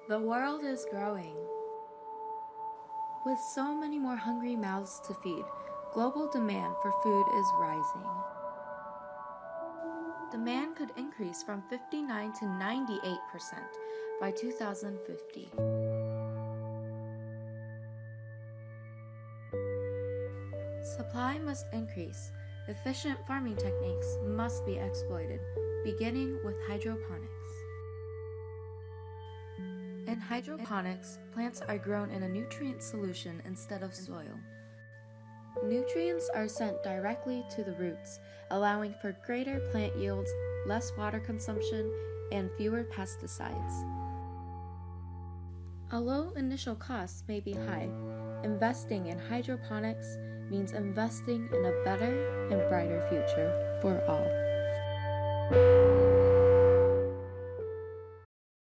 The world is growing. With so many more hungry mouths to feed, global demand for food is rising. Demand could increase from 59 to 98% by 2050. Supply must increase. Efficient farming techniques must be exploited, beginning with hydroponics. In hydroponics, plants are grown in a nutrient solution instead of soil. Nutrients are sent directly to the roots, allowing for greater plant yields, less water consumption, and fewer pesticides. Although initial costs may be high, investing in hydroponics means investing in a better and brighter future for all.